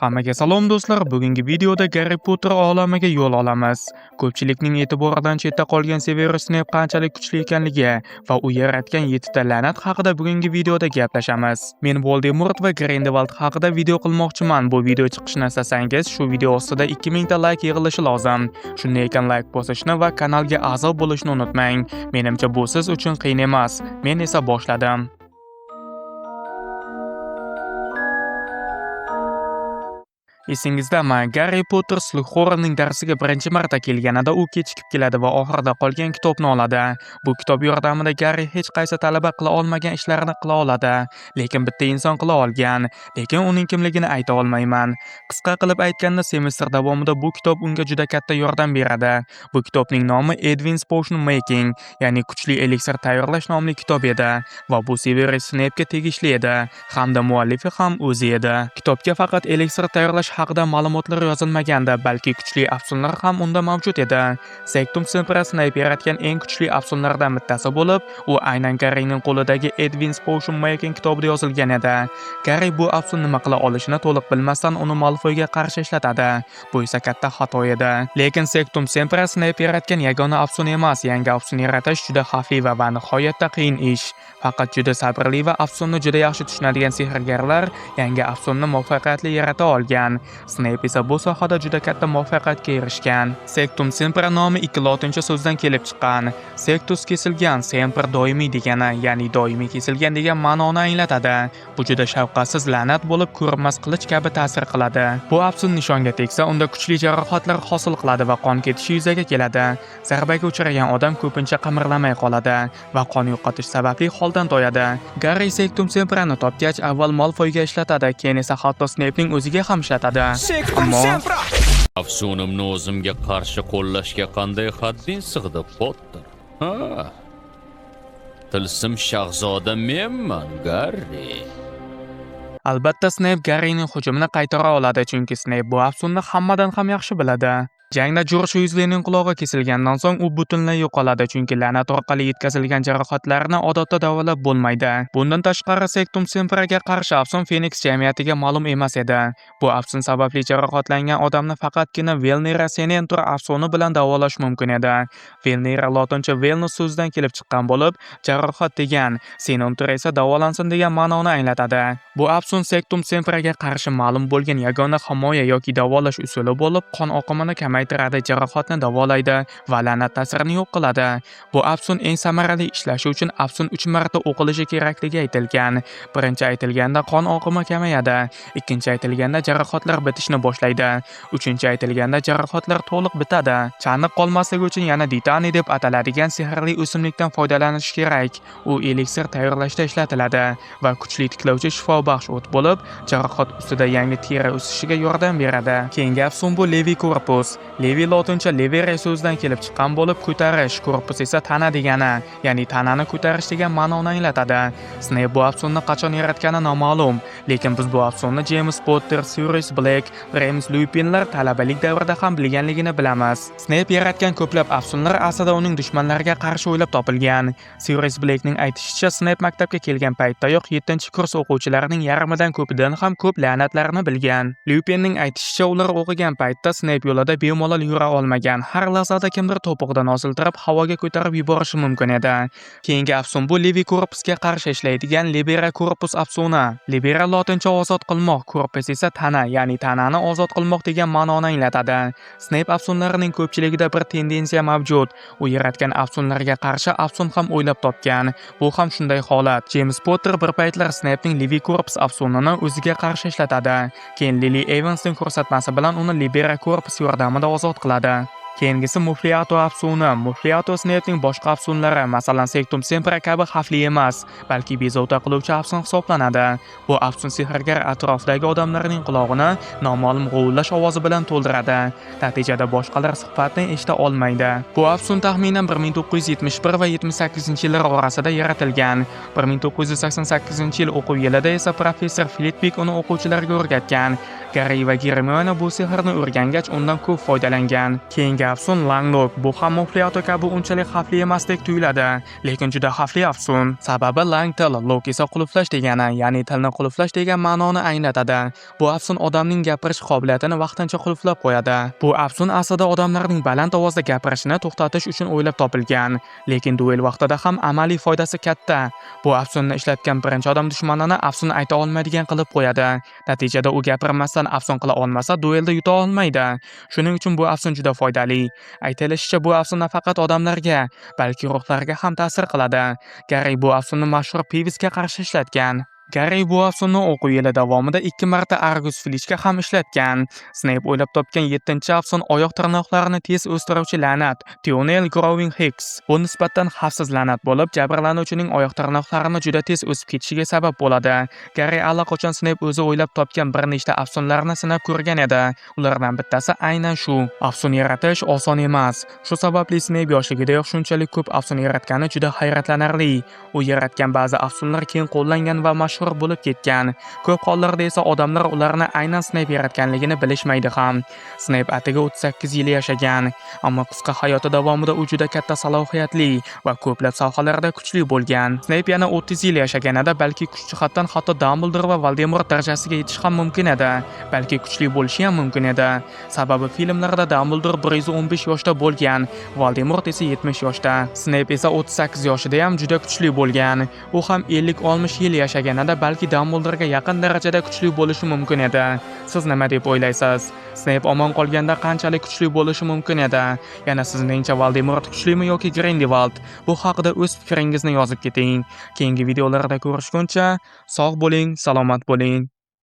Hammaga salom do'stlar, bugungi videoda Garri Potter olamiga yo'l olamiz. Ko'pchilikning e'tiboridan chetda qolgan Severus Snape qanchalik kuchli ekanligi va u yaratgan 7 ta la'nat haqida bugungi videoda gaplashamiz. Men Voldemort va Grindelwald haqida video qilmoqchiman. Bu video chiqishini istasangiz, shu video ostida 2000 ta like yig'ilishi lozim. Shunday ekan like bosishni va kanalga a'zo bo'lishni unutmang. Menimcha bu siz uchun qiyin emas. Men esa boshladim. Esingizdami, Garri Potter Slughornning darsiga birinchi marta kelganida u kechikib keladi va oxirida qolgan kitobni oladi. Bu kitob yordamida Garri hech qaysi talaba qila olmagan ishlarni qila oladi, lekin bitta inson qila olgan, lekin uning kimligini ayta olmayman. Qisqa qilib aytganda, semestr davomida bu kitob unga juda katta yordam beradi. Bu kitobning nomi Edwin's Potion Making, ya'ni kuchli eliksir tayyorlash nomli kitob edi va bu Severus Snape'ga tegishli edi, hamda muallifi ham o'zi edi. Kitobga faqat eliksir tayyorlash haqida ma'lumotlar yozilmagandi, balki kuchli afsunlar ham unda mavjud edi. Sectum Sempra Snape yaratgan eng kuchli afsunlardan bittasi bo'lib, u aynan Garrining qo'lidagi Edwin's Potion Making kitobida yozilgan edi. Garri bu afsun nima qila olishini to'liq bilmasdan uni Malfoyga qarshi ishlatadi. Bu esa katta xato edi. Lekin Sectum Sempra Snape yaratgan yagona afsun emas, yangi afsun yaratish juda xavfli va nihoyatda qiyin ish. Faqat juda sabrli va afsunni juda yaxshi tushunadigan sehrgarlar yangi afsunni muvaffaqiyatli yarata olgan. Snape esa bu sohada juda katta muvaffaqiyatga erishgan. Sectum Sempra nomi ikki lotincha so'zdan kelib chiqqan. Sectus kesilgan, Semper doimiy degani, ya'ni doimiy kesilgan degan ma'noni anglatadi. Bu juda shafqatsiz la'nat bo'lib, ko'rinmas qilich kabi ta'sir qiladi. Bu afsun nishonga tegsa, unda kuchli jarohatlar hosil qiladi va qon ketishi yuzaga keladi. Zarbaga uchragan odam ko'pincha qimirlamay qoladi va qon yo'qotish sababli holdan toyadi. Garri Sectum Semprani topgach, avval Malfoyga ishlatadi, keyin esa hatto Snape'ning o'ziga ham ishlatadi. Ammo afsunimni o'zimga qarshi qo'llashga qanday hadding sig'di, Potter? Ha? Tilsim shahzoda menman, Garri. Albatta Snape Garrining hujumini qaytara oladi, chunki Snape bu afsunni hammadan ham yaxshi biladi. Jangda George Weasleyning qulog'i kesilgandan so'ng u butunlay yo'qoladi, chunki la'nat orqali yetkazilgan jarohatlarni odatda davolab bo'lmaydi. Bundan tashqari Sectum Sempraga qarshi afsun Phoenix jamiyatiga ma'lum emas edi. Bu afsun sababli jarohatlangan odamni faqatgina Velnera Senentur afsuni bilan davolash mumkin edi. Velnera lotincha Velnus so'zidan kelib chiqqan bo'lib, jarohat degan, Senentur esa davolansin degan ma'noni anglatadi. Bu afsun Sectum Sempraga qarshi ma'lum bo'lgan yagona himoya yoki davolash usuli bo'lib, qon oqimini kamaytiradi, jarohatni davolaydi va la'nat ta'sirini yo'q qiladi. Bu afsun eng samarali ishlashi uchun afsun 3 marta o'qilishi kerakligi aytilgan. Birinchi aytilganda qon oqimi kamayadi, ikkinchi aytilganda jarohatlar bitishni boshlaydi, uchinchi aytilganda jarohatlar to'liq bitadi. Chaniq qolmasligi uchun yana Ditani deb ataladigan sehrli o'simlikdan foydalanish kerak. U eliksir tayyorlashda ishlatiladi va kuchli tiklovchi shifobaxsh o't bo'lib, jarohat ustida yangi teri o'sishiga yordam beradi. Keyingi afsun bu Levi Corpus. Levi lotincha levere so'zidan kelib chiqqan bo'lib, ko'tarish, korpus esa tana degani, ya'ni tanani ko'tarish degan ma'noni anglatadi. Snape bu afsunni qachon yaratgani noma'lum, lekin biz bu afsunni James Potter, Sirius Black, Remus Lupinlar talabalik davrida ham bilganligini bilamiz. Snape yaratgan ko'plab afsunlar aslida uning dushmanlariga qarshi o'ylab topilgan. Sirius Blackning aytishicha, Snape maktabga kelgan paytdayoq 7-kurs o'quvchilarining yarmidan ko'pidan ham ko'p la'natlarni bilgan. Lupinning aytishicha, ular o'qigan paytda Snape yo'lida bemalol yura olmagan, har lahzada kimdir to'piqdan osiltirib havoga ko'tarib yuborishi mumkin edi. Keyingi afsun bu Levi Corpusga qarshi ishlaydigan Libera Corpus afsuni. Libera lotincha ozod qilmoq, corpus esa tana, ya'ni tanani ozod qilmoq degan ma'noni anglatadi. Snape afsunlarining ko'pchiligida bir tendensiya mavjud. U yaratgan afsunlarga qarshi afsun ham o'ylab topgan. Bu ham shunday holat. James Potter bir paytlar Snape'ning Levi Corpus afsunini o'ziga qarshi ishlatadi. Keyin Lily Evansning ko'rsatmasi bilan uni Libera Corpus yordamida ozod qiladi. Keyingisi Mufliato afsuni. Mufliato Snape'ning boshqa afsunlari, masalan Sectum Sempra kabi xavfli emas, balki bezovta qiluvchi afsun hisoblanadi. Bu afsun sehrgar atrofdagi odamlarning qulog'ini noma'lum g'uvillash ovozi bilan to'ldiradi. Natijada boshqalar suhbatni eshita olmaydi. Bu afsun taxminan 1971 va 78-yillar orasida yaratilgan. 1988-yil o'quv yilida esa professor Flitwick uni o'quvchilarga o'rgatgan. Garri va Hermione bu sehrni o'rgangach undan ko'p foydalangan. Keyingi Yangi afsun Langlok bu hamma Fleoto kabi unchalik xavfli emasdek tuyuladi, lekin juda xavfli afsun. Sababi lang til, lok esa qulflash degani, ya'ni tilni qulflash degan ma'noni anglatadi. Bu afsun odamning gapirish qobiliyatini vaqtincha qulflab qo'yadi. Bu afsun aslida odamlarning baland ovozda gapirishini to'xtatish uchun o'ylab topilgan, lekin duel vaqtida ham amaliy foydasi katta. Bu afsunni ishlatgan birinchi odam dushmanini afsun ayta olmaydigan qilib qo'yadi. Natijada u gapirmasdan afsun qila olmasa, duelda yuta olmaydi. Shuning uchun bu afsun juda foydali. Aytilishicha, bu afsun nafaqat odamlarga, balki ruhlarga ham ta'sir qiladi. Garri bu afsunni mashhur Pivisga qarshi ishlatgan. Garri bu afsunni o'quv yili davomida 2 marta Argus Filchga ham ishlatgan. Snape o'ylab topgan 7-afsun oyoq tirnoqlarini tez o'stiruvchi la'nat, Tionel Growing Hicks. Bu nisbatan xavfsiz la'nat bo'lib, jabrlanuvchining oyoq tirnoqlarini juda tez o'sib ketishiga sabab bo'ladi. Garri allaqachon Snape o'zi o'ylab topgan bir nechta afsunlarni sinab ko'rgan edi. Ulardan bittasi aynan shu. Afsun yaratish oson emas. Shu sababli Snape yoshligidayoq shunchalik ko'p afsun yaratgani juda hayratlanarli. U yaratgan ba'zi afsunlar keng qo'llangan va mashhur bo'lib ketgan. Ko'p hollarda esa odamlar ularni aynan Snape yaratganligini bilishmaydi ham. Snape atiga 38 yil yashagan, ammo qisqa hayoti davomida u juda katta salohiyatli va ko'plab sohalarda kuchli bo'lgan. Snape yana 30 yil yashaganida balki kuch jihatdan hatto Dumbledore va Voldemort darajasiga yetish ham mumkin edi. Balki kuchli bo'lishi ham mumkin edi. Sababi filmlarda Dumbledore 115 yoshda bo'lgan, Voldemort esa 70 yoshda. Snape esa 38 yoshida ham juda kuchli bo'lgan. U ham 50-60 yil yashaganida balki Dumbledore'ga yaqin darajada kuchli bo'lishi mumkin edi. Siz nima deb o'ylaysiz? Snape omon qolganda qanchalik kuchli bo'lishi mumkin edi? Yana sizningcha Voldemort kuchlimi yoki Grindelwald? Bu haqida o'z fikringizni yozib keting. Keyingi videolarda ko'rishguncha sog' bo'ling, salomat bo'ling.